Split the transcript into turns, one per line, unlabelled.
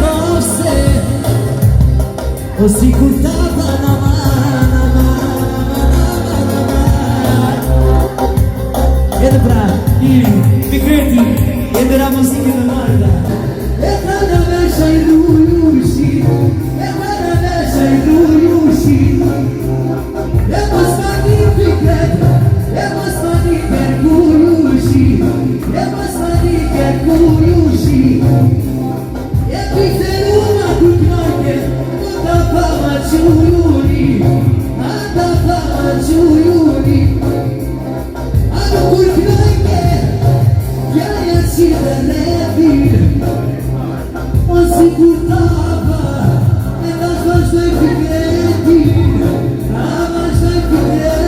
kose o si kur tava edhe pra Pikreti edhe ra muzikën në marda e pra në vesha i rujushi e pra në vesha i rujushi e mos ma një Pikret e mos ma një kërkujushi e mos ma një kërkujushi e pikteruna kuknojke ta fama qujuni ta fama qujuni anu kuknojke jaja qire nevi o si kur tava e ta vazhdoj Pikreti ta vazhdoj Pikreti